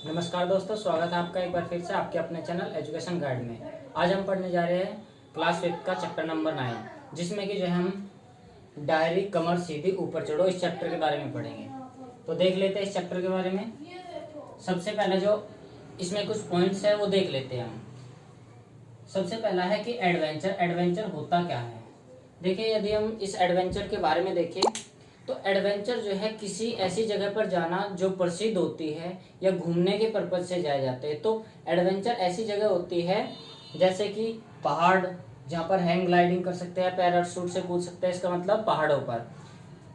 नमस्कार दोस्तों, स्वागत है आपका एक बार फिर से आपके अपने चैनल एजुकेशन गाइड में। आज हम पढ़ने जा रहे हैं क्लास 5 का चैप्टर नंबर 9, जिसमें कि जो है हम डायरी कमर सीधी ऊपर चढ़ो इस चैप्टर के बारे में पढ़ेंगे। तो देख लेते हैं इस चैप्टर के बारे में। सबसे पहले जो इसमें कुछ पॉइंट्स है वो देख लेते हैं हम। सबसे पहला है कि एडवेंचर। एडवेंचर होता क्या है? देखिए, यदि हम इस एडवेंचर के बारे में देखें तो एडवेंचर जो है किसी ऐसी जगह पर जाना जो प्रसिद्ध होती है या घूमने के पर्पज से जाए जाते हैं। तो एडवेंचर ऐसी जगह होती है जैसे कि पहाड़, जहाँ पर हैंग ग्लाइडिंग कर सकते हैं, पैराशूट से कूद सकते हैं, इसका मतलब पहाड़ों पर।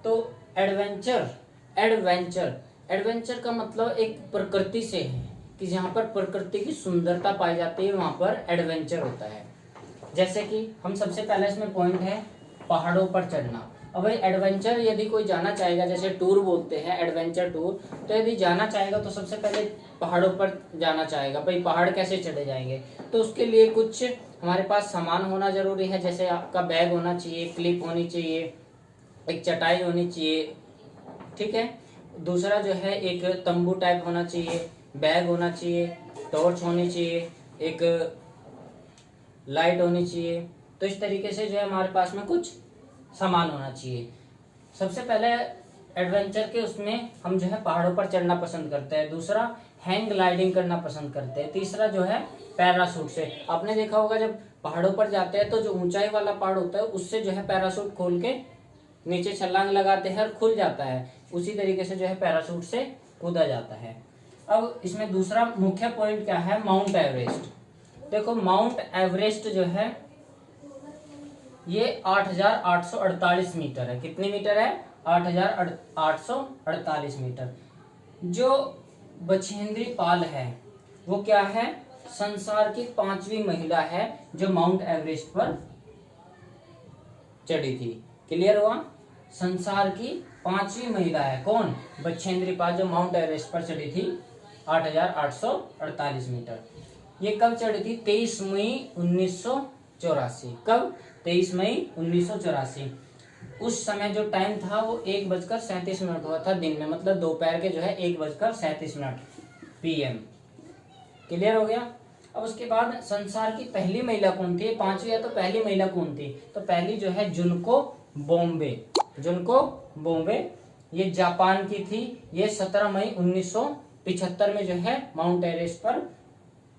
तो एडवेंचर एडवेंचर एडवेंचर का मतलब एक प्रकृति से है कि जहाँ पर प्रकृति की सुंदरता पाई जाती है वहां पर एडवेंचर होता है। जैसे कि हम सबसे पहले इसमें पॉइंट है पहाड़ों पर चढ़ना। अब भाई एडवेंचर यदि कोई जाना चाहेगा, जैसे टूर बोलते हैं एडवेंचर टूर, तो यदि जाना चाहेगा तो सबसे पहले पहाड़ों पर जाना चाहेगा। भाई पहाड़ कैसे चढ़े जाएंगे? तो उसके लिए कुछ हमारे पास सामान होना जरूरी है। जैसे आपका बैग होना चाहिए, क्लिप होनी चाहिए, एक चटाई होनी चाहिए, ठीक है। दूसरा जो है एक तंबू टाइप होना चाहिए, बैग होना चाहिए, टॉर्च होनी चाहिए, एक लाइट होनी चाहिए। तो इस तरीके से जो है हमारे पास में कुछ सामान होना चाहिए। सबसे पहले एडवेंचर के उसमें हम जो है पहाड़ों पर चढ़ना पसंद करते हैं। दूसरा हैंग ग्लाइडिंग करना पसंद करते हैं। तीसरा जो है पैराशूट से। आपने देखा होगा जब पहाड़ों पर जाते हैं तो जो ऊंचाई वाला पहाड़ होता है उससे जो है पैराशूट खोल के नीचे छलांग लगाते हैं और खुल जाता है। उसी तरीके से जो है पैराशूट से कूदा जाता है। अब इसमें दूसरा मुख्य पॉइंट क्या है? Mount Everest. देखो, माउंट एवरेस्ट जो है ये 8,848 मीटर है। कितनी मीटर है? 8,848 मीटर। जो बछेंद्री पाल है वो क्या है? संसार की 5वीं महिला है जो माउंट एवरेस्ट पर चढ़ी थी। क्लियर हुआ? संसार की 5वीं महिला है कौन? बछेंद्री पाल, जो माउंट एवरेस्ट पर चढ़ी थी 8,848 मीटर। ये कब चढ़ी थी? 23 मई 1984। कब? 23 मई 1984। उस समय जो टाइम था वो 1:37 हुआ था दिन में, मतलब दोपहर के जो है 1:37 PM। क्लियर हो गया? अब उसके बाद संसार की पहली महिला कौन थी? 5वीं है तो पहली महिला कौन थी? तो पहली जो है जुनको बोम्बे। जुनको बोम्बे ये जापान की थी। ये 17 मई 1975 में जो है माउंट एवरेस्ट पर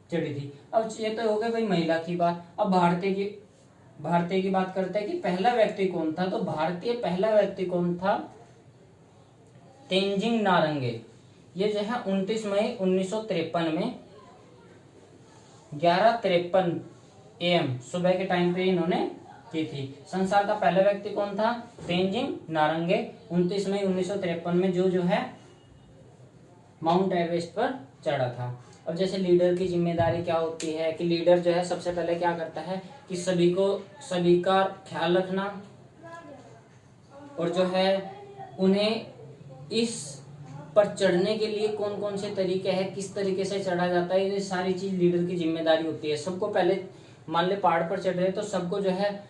चढ़ी थी। अब ये तो हो गई भाई महिला की बात। अब भारतीय की बात करते हैं कि पहला व्यक्ति कौन था। तो भारतीय पहला व्यक्ति कौन था? तेंजिंग नारंगे। ये जो है 29 मई 1953 में 11:53 AM सुबह के टाइम पे इन्होंने की थी। संसार का पहला व्यक्ति कौन था? तेंजिंग नारंगे, 29 मई 1953 में जो है माउंट एवरेस्ट पर चढ़ा था। अब जैसे लीडर की जिम्मेदारी क्या होती है कि लीडर जो है सबसे पहले क्या करता है कि सभी का ख्याल रखना, और जो है उन्हें इस पर चढ़ने के लिए कौन कौन से तरीके हैं, किस तरीके से चढ़ा जाता है, ये सारी चीज लीडर की जिम्मेदारी होती है। सबको पहले मान ले पहाड़ पर चढ़ रहे तो सबको जो है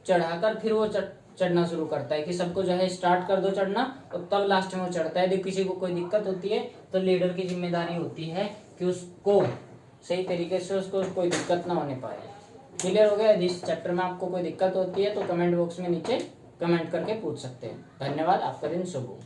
चढ़ाकर फिर वो चढ़ना शुरू करता है कि सबको जो है स्टार्ट कर दो चढ़ना, और तब लास्ट में वो चढ़ता है। यदि किसी को कोई दिक्कत होती है तो लीडर की जिम्मेदारी होती है कि उसको सही तरीके से उसको कोई दिक्कत ना होने पाए। क्लियर हो गया? यदि इस चैप्टर में आपको कोई दिक्कत होती है तो कमेंट बॉक्स में नीचे कमेंट करके पूछ सकते हैं। धन्यवाद। आपका दिन शुभ हो।